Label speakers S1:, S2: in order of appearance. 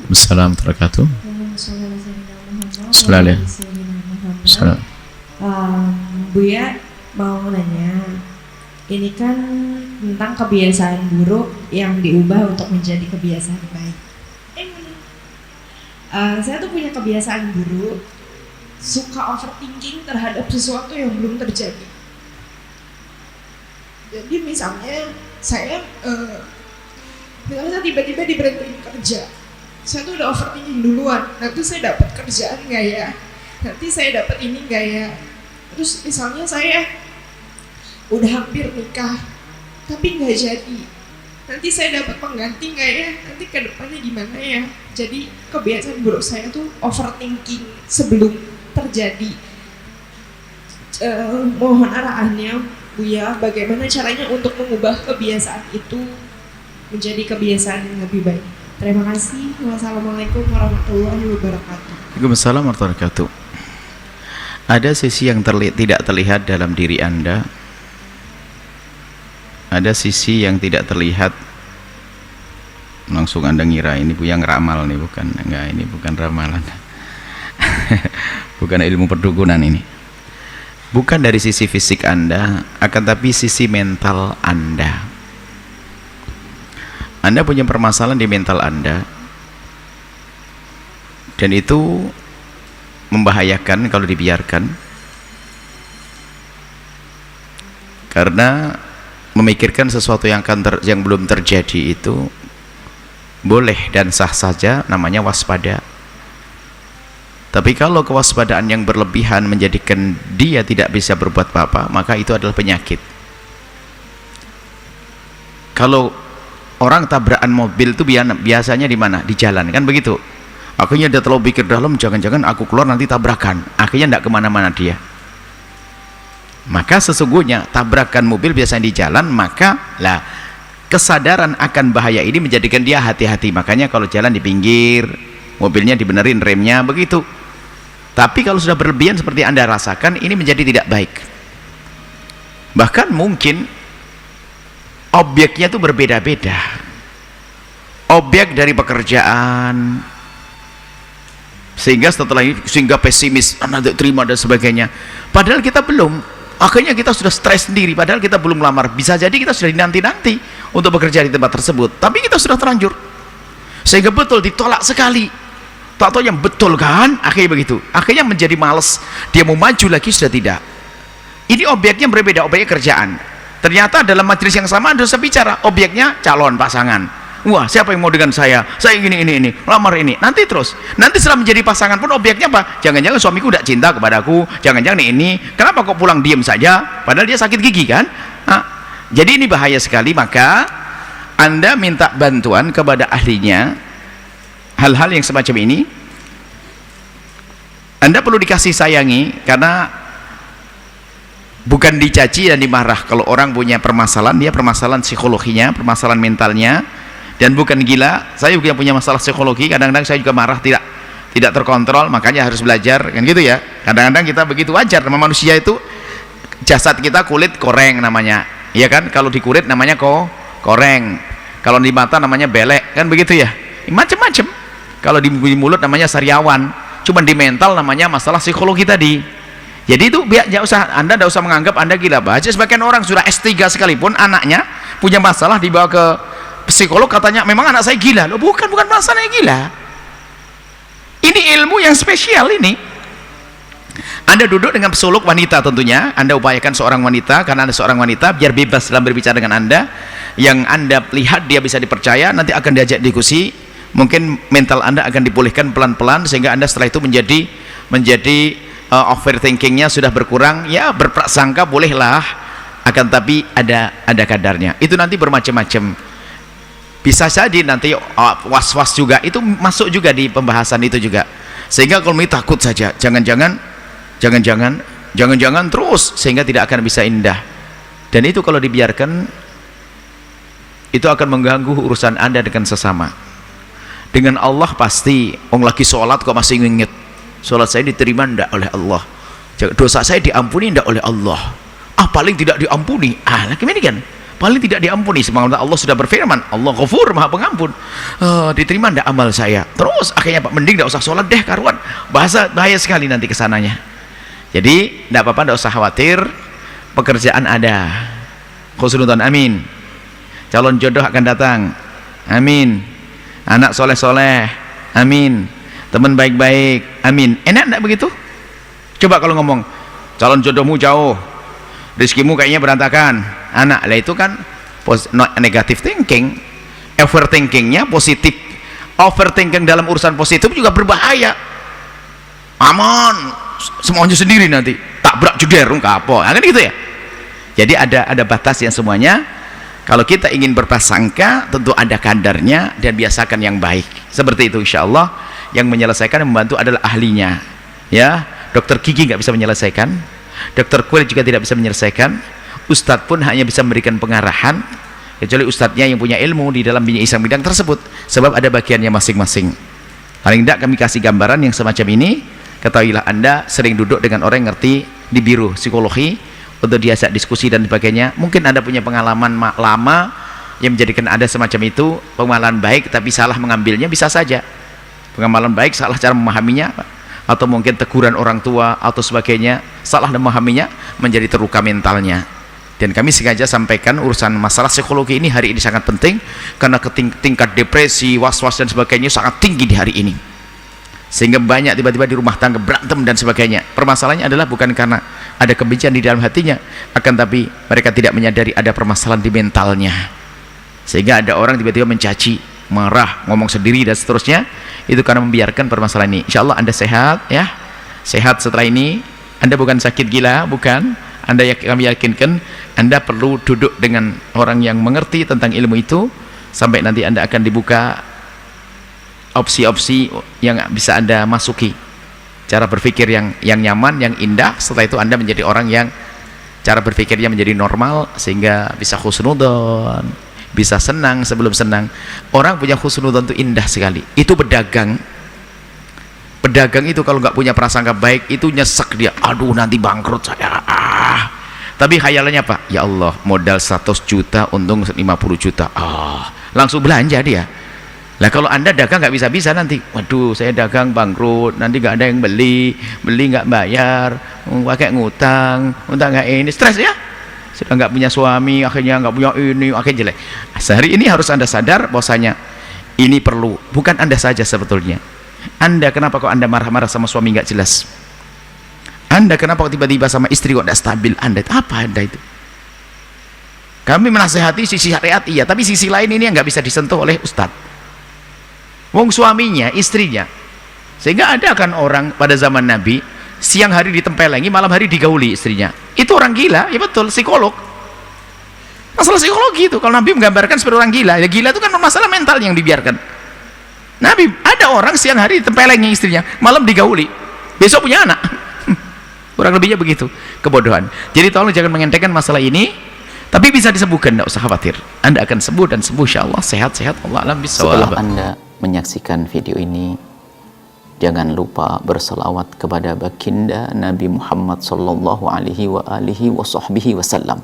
S1: Assalamualaikum warahmatullahi wabarakatuh.
S2: Buya mau nanya, ini kan tentang kebiasaan buruk yang diubah untuk menjadi kebiasaan baik. Saya tuh punya kebiasaan buruk, suka overthinking terhadap sesuatu yang belum terjadi. Jadi misalnya saya tiba-tiba diberhentiin kerja, saya tuh udah overthinking duluan. Nanti saya dapat kerjaan nggak ya? Nanti saya dapat ini nggak ya? Terus misalnya saya udah hampir nikah, tapi nggak jadi. Nanti saya dapat pengganti nggak ya? Nanti kedepannya gimana ya? Jadi kebiasaan buruk saya tuh overthinking sebelum terjadi. Mohon arahannya, Buya, bagaimana caranya untuk mengubah kebiasaan itu menjadi kebiasaan yang lebih baik. Terima kasih. Wassalamualaikum warahmatullahi wabarakatuh.
S1: Waalaikumsalam warahmatullahi wabarakatuh. Ada sisi yang tidak terlihat dalam diri Anda. Ada sisi yang tidak terlihat. Langsung Anda ngira ini Buya ngeramal nih, bukan? Enggak, ini bukan ramalan. Bukan ilmu perdukunan ini. Bukan dari sisi fisik Anda, akan tapi sisi mental Anda. Anda punya permasalahan di mental Anda, dan itu membahayakan kalau dibiarkan, karena memikirkan sesuatu yang belum terjadi itu boleh dan sah saja, namanya waspada. Tapi kalau kewaspadaan yang berlebihan menjadikan dia tidak bisa berbuat apa-apa, maka itu adalah penyakit. Kalau orang tabrakan mobil itu biasanya di mana? Di jalan, kan begitu. Akhirnya dia terlalu pikir dalam, jangan-jangan aku keluar nanti tabrakan. Akhirnya tidak kemana-mana dia. Maka sesungguhnya tabrakan mobil biasanya di jalan, maka lah kesadaran akan bahaya ini menjadikan dia hati-hati. Makanya kalau jalan di pinggir, mobilnya dibenerin remnya, begitu. Tapi kalau sudah berlebihan seperti Anda rasakan, ini menjadi tidak baik. Bahkan mungkin objeknya itu berbeda-beda. Objek dari pekerjaan, sehingga pesimis, nanti terima dan sebagainya. Padahal kita belum. Akhirnya kita sudah stres sendiri, padahal kita belum melamar. Bisa jadi kita sudah dinanti-nanti untuk bekerja di tempat tersebut, tapi kita sudah terlanjur, sehingga betul ditolak sekali. Tak tahu yang betul kan, akhirnya begitu. Akhirnya menjadi males, dia mau maju lagi sudah tidak. Ini objeknya berbeda, objeknya kerjaan. Ternyata dalam majelis yang sama ada bicara, objeknya calon pasangan. Wah, siapa yang mau dengan saya? Saya ini, lamar ini. Nanti terus. Nanti setelah menjadi pasangan pun objeknya apa? Jangan-jangan suamiku tidak cinta kepadaku. Jangan-jangan ini. Kenapa kok pulang diam saja? Padahal dia sakit gigi kan? Nah, jadi ini bahaya sekali. Maka Anda minta bantuan kepada ahlinya. Hal-hal yang semacam ini Anda perlu dikasih sayangi, karena bukan dicaci dan dimarah. Kalau orang punya permasalahan, dia permasalahan psikologinya, permasalahan mentalnya, dan bukan gila. Saya juga punya masalah psikologi, kadang-kadang saya juga marah tidak terkontrol, makanya harus belajar, kan gitu ya. Kadang-kadang kita begitu, wajar. Nama manusia itu, jasad kita kulit koreng namanya, ya kan? Kalau di kulit namanya koreng, kalau di mata namanya belek, kan begitu ya. Macam-macam. Kalau di mulut namanya sariawan, cuman di mental namanya masalah psikologi tadi. Jadi itu Anda tidak usah menganggap Anda gila. Baca sebagian orang sudah S3 sekalipun, anaknya punya masalah, dibawa ke psikolog, katanya memang anak saya gila. Loh, bukan masalahnya gila. Ini ilmu yang spesial ini. Anda duduk dengan psikolog wanita, tentunya Anda upayakan seorang wanita, karena Anda seorang wanita, biar bebas dalam berbicara dengan Anda. Yang Anda lihat dia bisa dipercaya, nanti akan diajak diskusi. Mungkin mental Anda akan dipulihkan pelan-pelan, sehingga Anda setelah itu menjadi overthinkingnya sudah berkurang. Ya, berprasangka bolehlah, akan tapi ada kadarnya. Itu nanti bermacam-macam. Bisa jadi nanti was-was juga, itu masuk juga di pembahasan itu juga. Sehingga kalau ini takut saja, jangan-jangan terus, sehingga tidak akan bisa indah. Dan itu kalau dibiarkan, itu akan mengganggu urusan Anda dengan sesama. Dengan Allah pasti, orang lagi sholat kok masih nginget, sholat saya diterima tidak oleh Allah, dosa saya diampuni tidak oleh Allah. Paling tidak diampuni, lagi ini kan paling tidak diampuni. Semangat Allah sudah berfirman, Allah Ghafur, Maha Pengampun. Diterima ndak amal saya? Terus akhirnya Pak, mending ndak usah sholat deh karuan. Bahaya sekali nanti kesananya. Jadi ndak apa-apa, ndak usah khawatir. Pekerjaan ada, khusnudzon, amin. Calon jodoh akan datang, amin. Anak soleh-soleh, amin. Teman baik-baik, amin. Enak enggak begitu? Coba kalau ngomong, calon jodohmu jauh, rezekimu kayaknya berantakan, anak, lah itu kan negative thinking. Overthinkingnya positif. Overthinking dalam urusan positif juga berbahaya. Aman, semuanya sendiri nanti, tabrak jeder, apa, kan gitu ya. Jadi ada batas yang semuanya. Kalau kita ingin berprasangka, tentu ada kadarnya, dan biasakan yang baik. Seperti itu, insya Allah. Yang menyelesaikan, yang membantu adalah ahlinya. Ya, dokter gigi nggak bisa menyelesaikan, dokter kulit juga tidak bisa menyelesaikan, ustadz pun hanya bisa memberikan pengarahan, kecuali ustadznya yang punya ilmu di dalam bidang tersebut, sebab ada bagiannya masing-masing. Paling tidak kami kasih gambaran yang semacam ini. Ketahuilah Anda sering duduk dengan orang yang ngerti di biro psikologi untuk diajak diskusi dan sebagainya. Mungkin Anda punya pengalaman lama yang menjadikan Anda semacam itu, pengalaman baik tapi salah mengambilnya, bisa saja pengamalan baik salah cara memahaminya, atau mungkin teguran orang tua atau sebagainya salah memahaminya, menjadi terluka mentalnya. Dan kami sengaja sampaikan urusan masalah psikologi ini hari ini sangat penting, karena tingkat depresi, was-was dan sebagainya sangat tinggi di hari ini, sehingga banyak tiba-tiba di rumah tangga berantem dan sebagainya. Permasalahannya adalah bukan karena ada kebencian di dalam hatinya, akan tapi mereka tidak menyadari ada permasalahan di mentalnya, sehingga ada orang tiba-tiba mencaci, marah, ngomong sendiri dan seterusnya. Itu karena membiarkan permasalahan ini. Insya Allah Anda sehat ya, sehat setelah ini. Anda bukan sakit gila, bukan. Anda kami yakinkan Anda perlu duduk dengan orang yang mengerti tentang ilmu itu, sampai nanti Anda akan dibuka opsi-opsi yang bisa Anda masuki, cara berpikir yang nyaman, yang indah. Setelah itu Anda menjadi orang yang cara berpikirnya menjadi normal, sehingga bisa khusnudzon, bisa senang sebelum senang. Orang punya khusnudzon itu indah sekali. Itu pedagang itu kalau nggak punya prasangka baik itu nyesek dia, aduh nanti bangkrut saya. Tapi khayalannya apa? Ya Allah, modal 100 juta untung 50 juta, langsung belanja dia. Lah kalau Anda dagang nggak bisa-bisa nanti, waduh saya dagang bangkrut, nanti nggak ada yang beli nggak bayar, pakai ngutang nggak ini, stres ya. Sudah nggak punya suami, akhirnya nggak punya ini, akhirnya jelek. Sehari ini harus Anda sadar bahwasanya ini perlu. Bukan Anda saja sebetulnya. Anda kenapa kok Anda marah-marah sama suami nggak jelas? Anda kenapa kok tiba-tiba sama istri kok tidak stabil? Anda itu apa? Anda itu? Kami menasehati sisi syariat iya, tapi sisi lain ini yang nggak bisa disentuh oleh ustadz. Wong suaminya, istrinya. Sehingga ada kan orang pada zaman Nabi, siang hari ditempelengi, malam hari digauli istrinya. Itu orang gila, ya betul, psikolog. Masalah psikologi itu, kalau Nabi menggambarkan seperti orang gila, ya gila itu kan masalah mental yang dibiarkan. Nabi, ada orang siang hari ditempelengi istrinya, malam digauli, besok punya anak. Kurang lebihnya begitu, kebodohan. Jadi tolong jangan mengentengkan masalah ini, tapi bisa disembuhkan, tidak usah khawatir. Anda akan sembuh dan sembuh insyaallah, sehat-sehat. Allah alam bisawab.
S3: Setelah Anda menyaksikan video ini, jangan lupa berselawat kepada baginda Nabi Muhammad sallallahu alaihi wa alihi wa sahbihi wasallam.